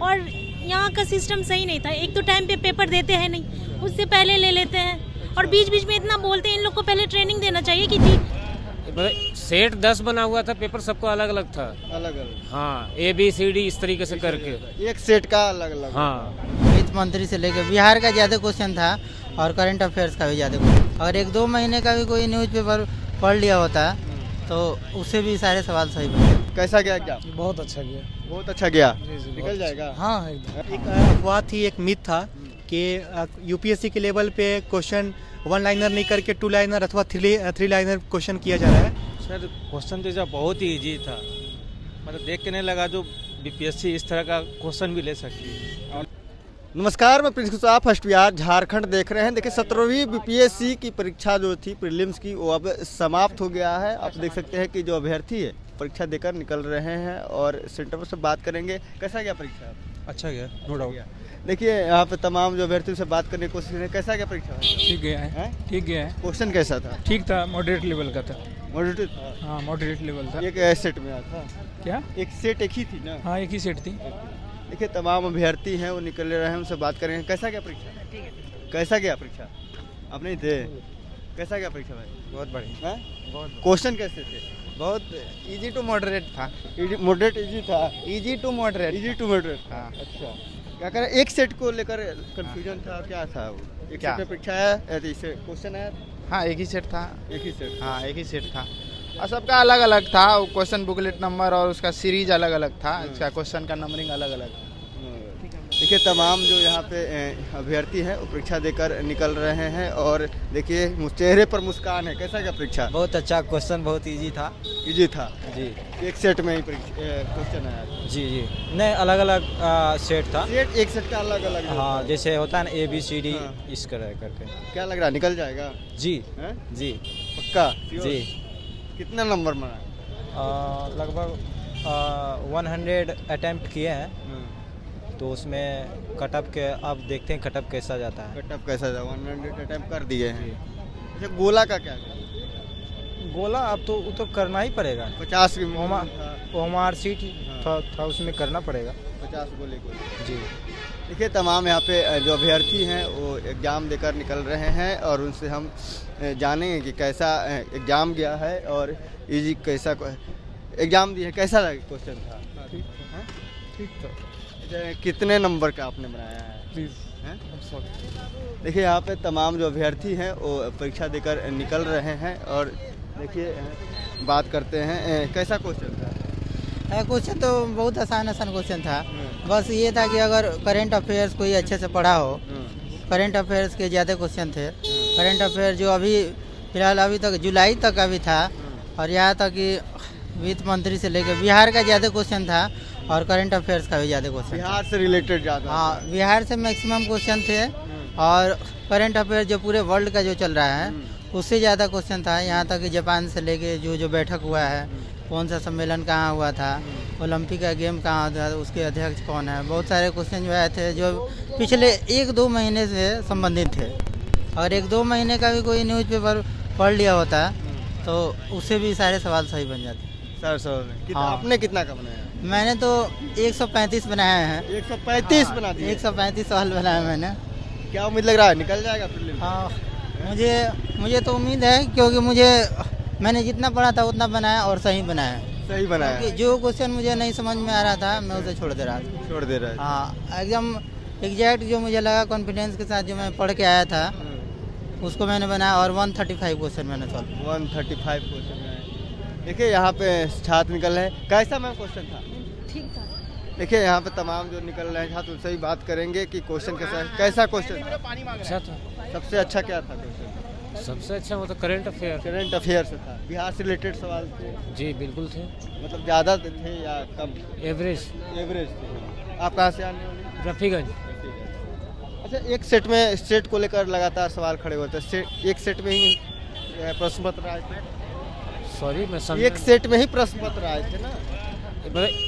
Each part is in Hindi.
और यहाँ का सिस्टम सही नहीं था। एक तो टाइम पे पेपर देते हैं नहीं, उससे पहले ले लेते हैं और बीच बीच में इतना बोलते हैं। इन लोग को पहले ट्रेनिंग देना चाहिए कि जी सेट 10 बना हुआ था, पेपर सबको अलग अलग था। अलग अलग, हाँ, ABCD इस तरीके से करके। एक सेट का अलग अलग। हाँ, वित्त मंत्री से लेकर बिहार का ज़्यादा क्वेश्चन था और करंट अफेयर्स का भी ज़्यादा क्वेश्चन। अगर 1-2 महीने का भी कोई न्यूज़पेपर पढ़ लिया होता तो उससे भी सारे सवाल सही बने। कैसा गया एग्जाम? बहुत अच्छा गया। बहुत अच्छा गया। जी, जी, निकल जाएगा। हाँ एकदम। एक अफवाह थी, एक मिथ था कि यूपीएससी के लेवल पे क्वेश्चन 1 लाइनर नहीं करके 2 लाइनर अथवा 3 लाइनर क्वेश्चन किया जा रहा है। सर क्वेश्चन तो बहुत ही इजी था, मतलब देख के नहीं लगा जो बीपीएससी इस तरह का क्वेश्चन भी ले सकती है। नमस्कार, मैं प्रिंस कुशवाहा, फर्स्ट बिहार झारखंड देख रहे हैं। देखिए 17वीं बीपीएससी की परीक्षा जो थी प्रीलिम्स की, वो अब समाप्त हो गया है। आप देख सकते हैं कि जो अभ्यर्थी है परीक्षा देकर निकल रहे हैं और सेंटर पर से बात करेंगे। कैसा गया परीक्षा? अच्छा गया, नो डाउट। देखिए यहाँ पे तमाम जो अभ्यर्थियों से बात करने की कोशिश करें। कैसा गया परीक्षा? ठीक गया है, ठीक गया है। क्वेश्चन कैसा था? ठीक था, मॉडरेट लेवल का था। मॉडरेट था? हाँ मॉडरेट लेवल था। एक सेट में आया था क्या? एक सेट एक ही थी ना? हाँ एक ही सेट थी। देखिए तमाम अभ्यर्थी हैं, वो निकल रहे हैं, उनसे बात करेंगे। कैसा गया परीक्षा? कैसा गया परीक्षा? आप नहीं थे? कैसा गया परीक्षा भाई? बहुत बढ़िया। बहुत। क्वेश्चन कैसे थे? बहुत इजी टू मॉडरेट था। मॉडरेट इजी था? Easy to moderate. Easy to moderate. हाँ। अच्छा, क्या करें, एक सेट को लेकर कंफ्यूजन था, क्या था वो? एक क्या? सेट में परीक्षा है, क्वेश्चन है? हाँ एक ही सेट था। एक ही सेट? हाँ एक ही सेट था और सबका अलग अलग था। क्वेश्चन बुकलेट नंबर और उसका सीरीज अलग अलग था। इसका क्वेश्चन का नंबरिंग अलग अलग। देखिए तमाम जो यहाँ पे अभ्यर्थी हैं वो परीक्षा देकर निकल रहे हैं और देखिए चेहरे पर मुस्कान है। कैसा क्या परीक्षा? बहुत अच्छा क्वेश्चन, बहुत इजी था। इजी था जी। एक सेट में ही क्वेश्चन आया था? जी जी नहीं, अलग अलग सेट था। सेट एक सेट का अलग अलग? हाँ जैसे होता है ना ABCD, हाँ। इस तरह करके। क्या लग रहा है, निकल जाएगा? जी हैं? जी पक्का? जी। कितना नंबर बना? लगभग 100 अटेम्प्ट किए हैं तो उसमें कटअप के अब देखते हैं कटअप कैसा जाता है। कटअप कैसा था? 100 अटेम्प्ट कर दिए हैं। अच्छा, गोला का क्या? गोला अब तो वो तो करना ही पड़ेगा। 50 की वो हमारा सीट था उसमें करना पड़ेगा। 50 गोले जी। देखिए तमाम यहाँ पे जो अभ्यर्थी हैं वो एग्ज़ाम देकर निकल रहे हैं और उनसे हम जानेंगे कि कैसा एग्ज़ाम गया है और इजी कैसा एग्ज़ाम दिए। कैसा लगा क्वेश्चन था? ठीक था। कितने नंबर का आपने बनाया है? प्लीज। देखिए यहाँ पे तमाम जो अभ्यर्थी हैं वो परीक्षा देकर निकल रहे हैं और देखिए बात करते हैं। कैसा क्वेश्चन था? क्वेश्चन तो बहुत आसान क्वेश्चन था। बस ये था कि अगर करंट अफेयर्स कोई अच्छे से पढ़ा हो, करंट अफेयर्स के ज़्यादा क्वेश्चन थे। करंट अफेयर जो अभी फिलहाल अभी तक जुलाई तक अभी था और यहाँ तक कि वित्त मंत्री से लेकर बिहार का ज़्यादा क्वेश्चन था और करंट अफेयर्स का भी ज़्यादा क्वेश्चन। बिहार से रिलेटेड ज़्यादा? हाँ बिहार से मैक्सिमम क्वेश्चन थे और करंट अफेयर जो पूरे वर्ल्ड का जो चल रहा है उससे ज़्यादा क्वेश्चन था। यहाँ तक कि जापान से लेके जो बैठक हुआ है, कौन सा सम्मेलन कहाँ हुआ था, ओलंपिक का गेम कहाँ था, उसके अध्यक्ष कौन है, बहुत सारे क्वेश्चन जो आए थे जो पिछले 1-2 महीने से संबंधित थे। अगर 1-2 महीने का भी कोई न्यूज़पेपर पढ़ लिया होता तो उससे भी सारे सवाल सही बन जाते। सर हाँ। आपने कितना का बनाया? मैंने तो 135 बनाए हैं। 135 बना दिए? 135 सवाल बनाए मैंने। क्या उम्मीद लग रहा है, निकल जाएगा प्रीलिम? हाँ मुझे तो उम्मीद है क्योंकि मैंने जितना पढ़ा था उतना बनाया और सही बनाया। सही बनाया? क्योंकि जो क्वेश्चन मुझे नहीं समझ में आ रहा था मैं उसे छोड़ दे रहा था। छोड़ दे रहा है? हाँ एकदम एग्जैक्ट जो मुझे लगा कॉन्फिडेंस के साथ जो मैं पढ़ के आया था उसको मैंने बनाया और 135 क्वेश्चन मैंने सॉल्व। 135 क्वेश्चन है। देखिए यहाँ पे छात्र निकल रहे हैं। कैसा मैम क्वेश्चन था? ठीक था। देखिए यहाँ पे तमाम जो निकल रहे हैं छात्र उनसे ही बात करेंगे कि क्वेश्चन कैसा क्वेश्चन था? अच्छा था। सबसे अच्छा क्या था क्वेश्चन? सबसे अच्छा वो तो करंट अफेयर। करंट अफेयर से था? बिहार से रिलेटेड सवाल थे? जी बिल्कुल थे। मतलब ज़्यादा थे या कम? एवरेज थे। आप कहाँ से आने वाले? रफीगंज। अच्छा, एक सेट को लेकर लगातार सवाल खड़े होते हैं। एक सेट में ही प्रश्न पत्र आए थे? सॉरी मैं एक सेट में ही प्रश्न पत्र आए थे ना?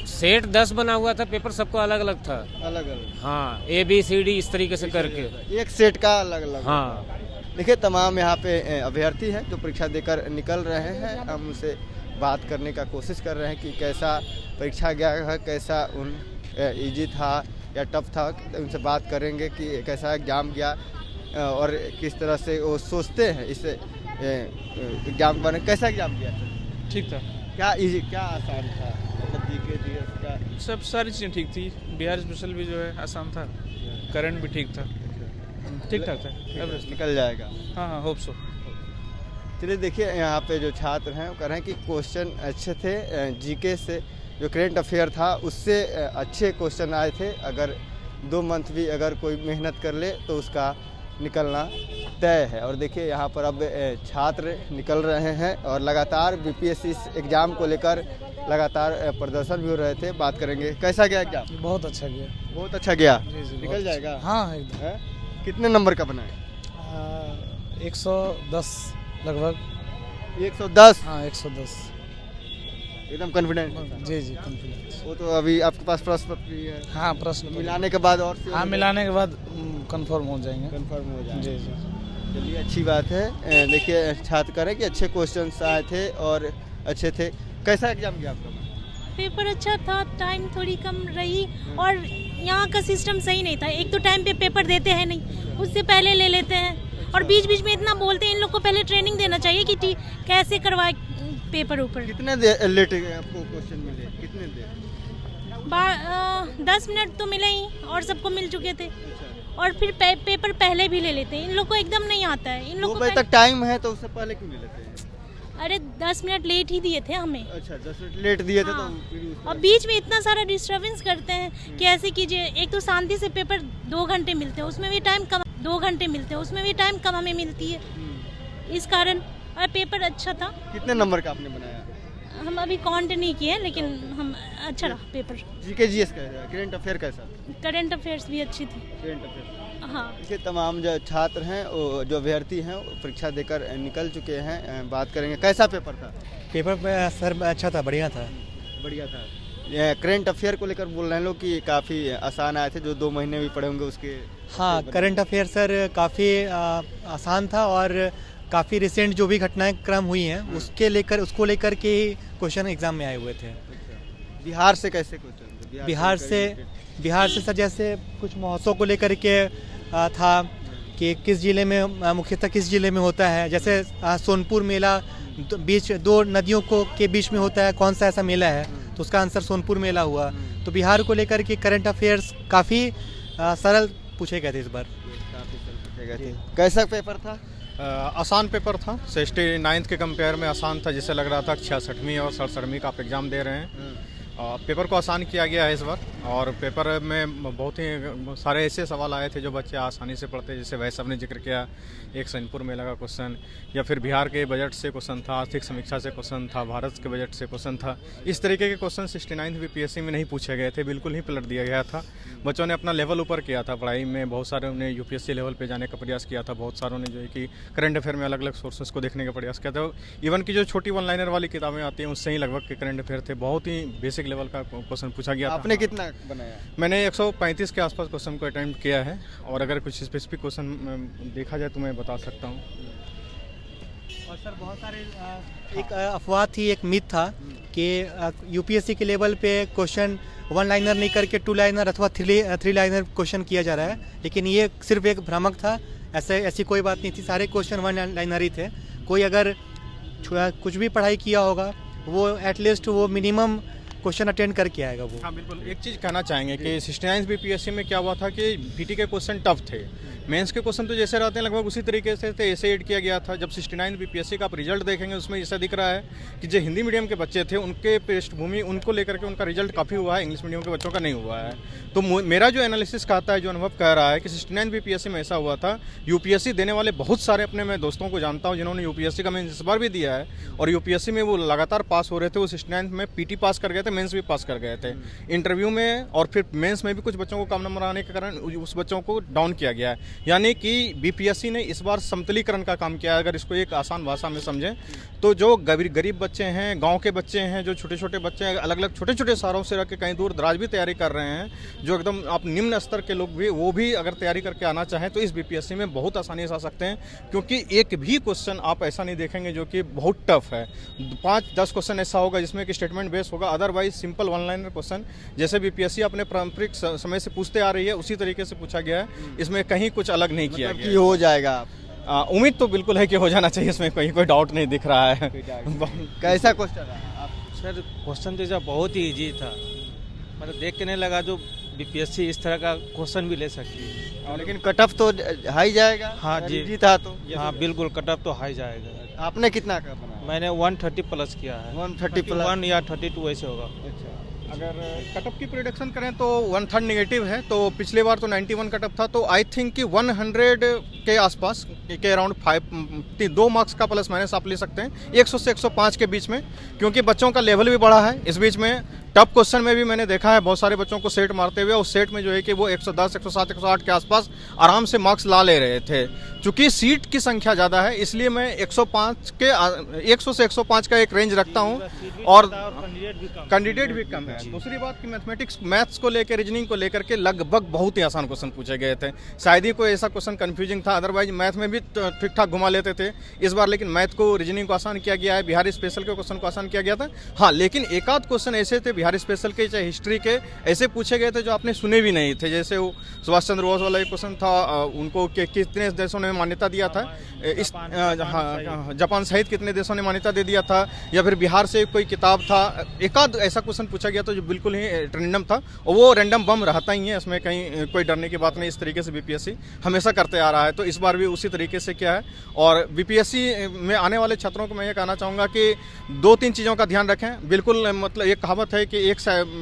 सेट 10 बना हुआ था, पेपर सबको अलग अलग था। अलग अलग? हाँ, ABCD इस तरीके से करके। एक सेट का अलग अलग? हाँ। देखिए तमाम यहाँ पे अभ्यर्थी हैं जो परीक्षा देकर निकल रहे हैं। हम उनसे बात करने का कोशिश कर रहे हैं कि कैसा परीक्षा गया है, कैसा इजी था या टफ था, उनसे बात करेंगे कि कैसा एग्ज़ाम गया और किस तरह से वो सोचते हैं इस एग्ज़ाम बने। कैसा एग्ज़ाम गया था? ठीक था। क्या इजी क्या आसान था? मतलब जीके जीएस का सब सारी चीज़ें ठीक थी। बिहार स्पेशल भी जो है आसान था, करंट भी ठीक था, ठीक ठाक था, एवरेज निकल जाएगा। हाँ होप सो। चलिए देखिए, यहाँ पे जो छात्र हैं वो कह रहे हैं कि क्वेश्चन अच्छे थे, जीके से जो करेंट अफेयर था उससे अच्छे क्वेश्चन आए थे। अगर 2 मंथ भी अगर कोई मेहनत कर ले तो उसका निकलना तय है। और देखिए यहाँ पर अब छात्र निकल रहे हैं और लगातार बीपीएससी एग्ज़ाम को लेकर लगातार प्रदर्शन भी हो रहे थे। बात करेंगे कैसा गया एग्ज़ाम? बहुत अच्छा गया। बहुत अच्छा गया। जी जी, निकल जाएगा? हाँ एकदम। है? कितने नंबर का बना है? 110 लगभग। 110? हाँ 110 एकदम कॉन्फिडेंट? जी जी कॉन्फिडेंस। वो तो अभी आपके पास प्रश्न पत्र भी है? हाँ प्रश्न मिलाने के बाद और हाँ मिलाने के बाद कंफर्म हो जाएंगे। कंफर्म हो जाएगा। जी जी चलिए अच्छी बात है। देखिए छात्र कह रहे हैं कि अच्छे क्वेश्चंस आए थे और अच्छे थे। कैसा एग्जाम गया आपका? पेपर अच्छा था, टाइम थोड़ी कम रही और यहाँ का सिस्टम सही नहीं था। एक तो टाइम पे पेपर देते हैं नहीं, उससे पहले ले लेते हैं और बीच बीच में इतना बोलते हैं। इन लोग को पहले ट्रेनिंग देना चाहिए कि कैसे करवाए पेपर ऊपर। कितने लेट आपको क्वेश्चन मिले? कितने देर? 10 मिनट तो मिले ही और सबको मिल चुके थे। और फिर पेपर पहले भी ले लेते हैं। इन लोग को एकदम नहीं आता है। इन लोग 2 बजे तक टाइम है तो उससे पहले क्यों ले लेते हैं? अरे 10 मिनट लेट ही दिए थे हमें। अच्छा 10 मिनट लेट दिए थे। हाँ। तो फिर और बीच में इतना सारा डिस्टर्बेंस करते हैं कि ऐसे कीजिए। एक तो शांति से पेपर 2 घंटे मिलते हैं, उसमें भी टाइम कम। 2 घंटे मिलते हैं, उसमें भी टाइम कम हमें मिलती है। इस कारण और पेपर अच्छा था। कितने नंबर का आपने बनाया? हम अभी काउंट नहीं किए लेकिन हम अच्छा रहा पेपर। जीके जीएस कैसा? करेंट अफेयर कैसा? करंट अफेयर्स भी अच्छी थी। Current affair. हाँ इसके तमाम जो छात्र हैं जो अभ्यर्थी हैं वो परीक्षा देकर निकल चुके हैं। बात करेंगे कैसा पेपर था? पेपर सर अच्छा था, बढ़िया था। बढ़िया था। करेंट अफेयर को लेकर बोल रहे हैं लोग कि काफ़ी आसान आए थे, जो 2 महीने भी पढ़े होंगे उसके। हाँ करंट अफेयर सर काफ़ी आसान था और काफ़ी रिसेंट जो भी घटनाएं क्रम हुई हैं उसको लेकर के ही क्वेश्चन एग्जाम में आए हुए थे। बिहार से कैसे क्वेश्चन? बिहार से सर जैसे कुछ महोत्सव को लेकर के था कि किस जिले में मुख्यतः किस जिले में होता है। जैसे सोनपुर मेला बीच 2 नदियों के बीच में होता है, कौन सा ऐसा मेला है, तो उसका आंसर सोनपुर मेला हुआ। तो बिहार को लेकर के करंट अफेयर्स काफ़ी सरल पूछे गए थे इस बार। कैसा पेपर था? आसान पेपर था। 69th के कंपेयर में आसान था, जिससे लग रहा था 66वीं और 67वीं का आप एग्ज़ाम दे रहे हैं। पेपर को आसान किया गया है इस बार। और पेपर में बहुत ही सारे ऐसे सवाल आए थे जो बच्चे आसानी से पढ़ते, जैसे वैसे सबने जिक्र किया, एक सोनपुर मेला का क्वेश्चन, या फिर बिहार के बजट से क्वेश्चन था, आर्थिक समीक्षा से क्वेश्चन था, भारत के बजट से क्वेश्चन था। इस तरीके के क्वेश्चन 69th बीपीएससी में नहीं पूछे गए थे, बिल्कुल ही पलट दिया गया था। बच्चों ने अपना लेवल ऊपर किया था पढ़ाई में। बहुत सारे ने यूपीएससी लेवल पे जाने का प्रयास किया था, बहुत सारों ने जो है कि करंट अफेयर में अलग अलग सोर्सेस को देखने का प्रयास किया था। इवन की जो छोटी 1 लाइनर वाली किताबें आती हैं उससे ही लगभग के करंट अफेयर थे। बहुत ही बेसिक लेवल का क्वेश्चन पूछा गया था। आपने कितना बनाया? मैंने 135 के आसपास क्वेश्चन को अटेम्प्ट किया है। और अगर कुछ स्पेसिफिक क्वेश्चन देखा जाए तो मैं बता सकता हूँ। और सर बहुत सारे एक अफवाह थी, एक मिथ था कि यूपीएससी के लेवल पे क्वेश्चन 1 लाइनर नहीं करके 2 लाइनर अथवा 3 लाइनर क्वेश्चन किया जा रहा है, लेकिन ये सिर्फ एक भ्रामक था। ऐसी कोई बात नहीं थी। सारे क्वेश्चन 1 लाइनर ही थे। कोई अगर कुछ भी पढ़ाई किया होगा वो एटलीस्ट वो मिनिमम क्वेश्चन अटेंड करके आएगा वो। हाँ बिल्कुल। एक चीज़ कहना चाहेंगे कि 69th बीपीएससी में क्या हुआ था कि पीटी के क्वेश्चन टफ थे। मेंस के क्वेश्चन तो जैसे रहते हैं लगभग उसी तरीके से थे, ऐसे ऐड किया गया था। जब 69th बीपीएससी का आप रिजल्ट देखेंगे उसमें ऐसा दिख रहा है कि जो हिंदी मीडियम के बच्चे थे उनके पृष्ठभूमि उनको लेकर के उनका रिजल्ट काफ़ी हुआ है, इंग्लिश मीडियम के बच्चों का नहीं हुआ है। तो मेरा जो एनालिसिस कहता है, जो अनुभव कह रहा है कि 69th बीपीएससी में ऐसा हुआ था। यूपीएससी देने वाले बहुत सारे अपने मैं दोस्तों को जानता हूँ जिन्होंने यूपीएससी का मेंस इस बार भी दिया है और यूपीएससी में वो लगातार पास हो रहे थे। वो 69th में पीटी पास कर गए थे, मेंस भी पास कर गए थे। इंटरव्यू में और फिर मेंस में भी कुछ बच्चों को कम नंबर आने के कारण उस बच्चों को डाउन किया गया है। यानी कि बीपीएससी ने इस बार समतलीकरण का काम किया है। अगर इसको एक आसान भाषा में समझें तो जो गरीब बच्चे हैं, गांव के बच्चे हैं, जो छोटे छोटे बच्चे हैं, अलग अलग छोटे छोटे शहरों से रह के कहीं दूर दराज भी तैयारी कर रहे हैं, जो एकदम आप निम्न स्तर के लोग भी वो भी अगर तैयारी करके आना चाहें तो इस बीपीएससी में बहुत आसानी से आ सकते हैं। क्योंकि एक भी क्वेश्चन आप ऐसा नहीं देखेंगे जो कि बहुत टफ है। 5-10 क्वेश्चन ऐसा होगा जिसमें कि स्टेटमेंट बेस होगा, otherwise otherwise simple one liner question जैसे बीपीएससी अपने पारंपरिक समय से पूछते आ रही है उसी तरीके से पूछा गया है। इसमें कहीं कुछ अलग नहीं किया गया। हो जाएगा उम्मीद तो बिल्कुल है कि हो जाना चाहिए, इसमें कोई डाउट नहीं दिख रहा है। कैसा क्वेश्चन है सर? क्वेश्चन तो बहुत ही ईजी था, मतलब देख के नहीं लगा जो बीपीएससी इस तरह का क्वेश्चन भी ले सकती है। लेकिन कट ऑफ तो हाई जाएगा। हाँ जी, इजी था तो। हाँ बिल्कुल, कट ऑफ तो हाई जाएगा। आपने कितना का बनाया? मैंने 130 प्लस किया है। 130 प्लस 1 या 32 ऐसे होगा। अगर कटअप की प्रोडिक्शन करें तो 1/3 नेगेटिव है, तो पिछले बार तो 91 कटअप था, तो आई थिंक कि 100 के आसपास के अराउंड 2 मार्क्स का प्लस माइनस आप ले सकते हैं 100 से 105 के बीच में, क्योंकि बच्चों का लेवल भी बढ़ा है। इस बीच में टफ क्वेश्चन में भी मैंने देखा है बहुत सारे बच्चों को सेट मारते हुए, उस सेट में जो है कि वो 110, 107, 108 के आसपास आराम से मार्क्स ला ले रहे थे। चूंकि सीट की संख्या ज़्यादा है इसलिए मैं 100 से 105 का एक रेंज रखता हूं, और कैंडिडेट भी कम है। दूसरी बात कि मैथ्स को लेकर, रीजनिंग को लेकर के लगभग बहुत ही आसान क्वेश्चन पूछे गए थे। शायद ही कोई ऐसा क्वेश्चन कंफ्यूजिंग था, अदरवाइज मैथ में भी ठीक ठाक घुमा लेते थे। इस बार लेकिन मैथ को, रीजनिंग को आसान किया गया है, बिहारी स्पेशल के क्वेश्चन को आसान किया गया था। हाँ, लेकिन एक आध क्वेश्चन ऐसे थे बिहारी स्पेशल के, चाहे हिस्ट्री के, ऐसे पूछे गए थे जो आपने सुने भी नहीं थे। जैसे वो सुभाष चंद्र बोस वाला एक क्वेश्चन था, उनको कितने देशों ने मान्यता दिया था, इस जापान सहित कितने देशों ने मान्यता दे दिया था, या फिर बिहार से कोई किताब था। एक आध ऐसा क्वेश्चन पूछा गया था जो बिल्कुल ही रैंडम था, और वो रैंडम बम रहता ही है, इसमें कहीं कोई डरने की बात नहीं। इस तरीके से बीपीएससी हमेशा करते आ रहा है, तो इस बार भी उसी तरीके से क्या है। और बीपीएससी में आने वाले छात्रों को मैं ये कहना चाहूँगा कि 2-3 चीज़ों का ध्यान रखें। बिल्कुल, मतलब एक कहावत है कि एक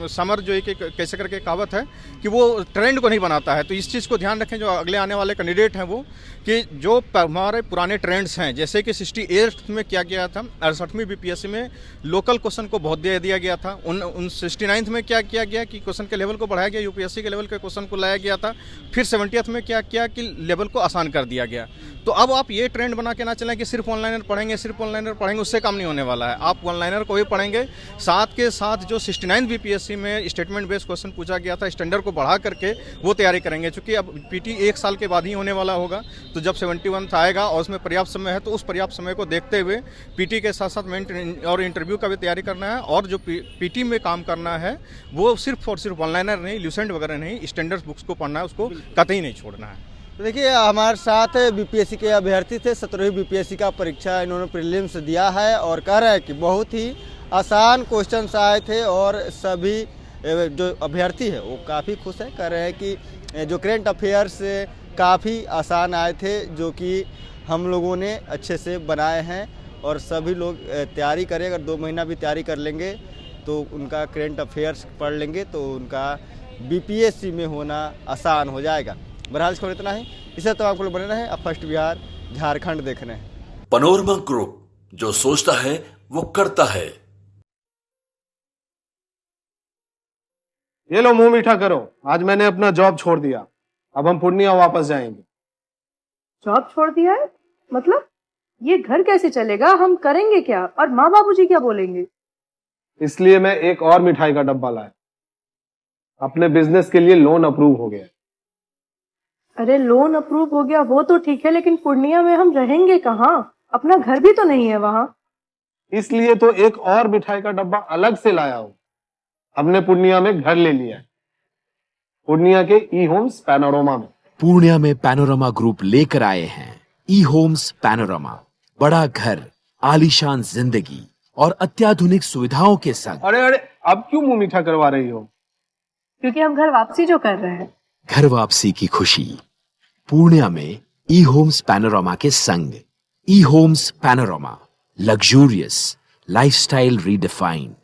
समर जो एक कैसे करके कहावत है कि वो ट्रेंड को नहीं बनाता है, तो इस चीज़ को ध्यान रखें जो अगले आने वाले कैंडिडेट हैं वो, कि जो हमारे पुराने ट्रेंड्स हैं, जैसे कि 68 में क्या किया था, 68वीं बीपीएससी में लोकल क्वेश्चन को बहुत दे दिया गया था। उन 69th में क्या किया गया कि क्वेश्चन के लेवल को बढ़ाया गया, यूपीएससी के लेवल के क्वेश्चन को लाया गया था। फिर 70th में क्या किया कि लेवल को आसान कर दिया गया। तो अब आप ये ट्रेंड बना के ना चलें कि सिर्फ ऑनलाइनर पढ़ेंगे, उससे काम नहीं होने वाला है। आप ऑनलाइनर को भी पढ़ेंगे, साथ के साथ जो 69 बीपीएससी में स्टेटमेंट बेस्ड क्वेश्चन पूछा गया था, स्टैंडर्ड को बढ़ा करके वो तैयारी करेंगे। चूंकि अब पीटी 1 साल के बाद ही होने वाला होगा, तो जब 71 आएगा और उसमें पर्याप्त समय है, तो उस पर्याप्त समय को देखते हुए पीटी के साथ साथ मेंट और इंटरव्यू का भी तैयारी करना है। और जो पीटी में काम करना है वो सिर्फ और सिर्फ ऑनलाइनर नहीं, ल्यूसेंट वगैरह नहीं, स्टैंडर्ड बुक्स को पढ़ना है, उसको कतई नहीं छोड़ना है। तो देखिए, हमारे साथ बीपीएससी के अभ्यर्थी थे। 17वीं बीपीएससी का परीक्षा इन्होंने प्रीलिम्स दिया है और कह रहे हैं कि बहुत ही आसान क्वेश्चंस आए थे और सभी जो अभ्यर्थी है वो काफ़ी खुश है। कह रहे हैं कि जो करेंट अफेयर्स काफ़ी आसान आए थे, जो कि हम लोगों ने अच्छे से बनाए हैं, और सभी लोग तैयारी करें। अगर 2 महीना भी तैयारी कर लेंगे तो उनका करेंट अफेयर्स पढ़ लेंगे तो उनका बीपीएससी में होना आसान हो जाएगा। बहरहाल इसको इतना ही, इसे तो आपको बने रहे। अब फर्स्ट बिहार झारखंड देख रहे हैं। पैनोरमा ग्रुप, जो सोचता है वो करता है। ये लो, मुंह मीठा करो। आज मैंने अपना जॉब छोड़ दिया, अब हम पूर्णिया वापस जाएंगे। जॉब छोड़ दिया है? मतलब ये घर कैसे चलेगा? हम करेंगे क्या? और माँ बाबूजी क्या बोलेंगे? इसलिए मैं एक और मिठाई का डब्बा लाया। अपने बिजनेस के लिए लोन अप्रूव हो गया। अरे लोन अप्रूव हो गया वो तो ठीक है, लेकिन पूर्णिया में हम रहेंगे कहाँ? अपना घर भी तो नहीं है वहाँ। इसलिए तो एक और मिठाई का डब्बा अलग से लाया हूँ। हमने पूर्णिया में घर ले लिया है, पूर्णिया के ई होम्स पैनोरमा में। पूर्णिया में पैनोरमा ग्रुप लेकर आए हैं ई होम्स पैनोरमा। बड़ा घर, आलीशान जिंदगी और अत्याधुनिक सुविधाओं के संग। अरे अब क्यों मुंह मीठा करवा रही हो? क्योंकि हम घर वापसी जो कर रहे हैं। घर वापसी की खुशी पूर्णिया में ई होम्स पैनोरमा के संग। ई homes panorama, luxurious lifestyle redefined.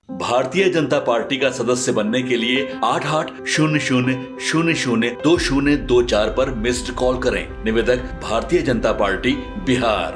Bharatiya Janata party का सदस्य बनने के लिए 8800002024 पर मिस्ड कॉल करें। निवेदक, भारतीय जनता पार्टी, बिहार।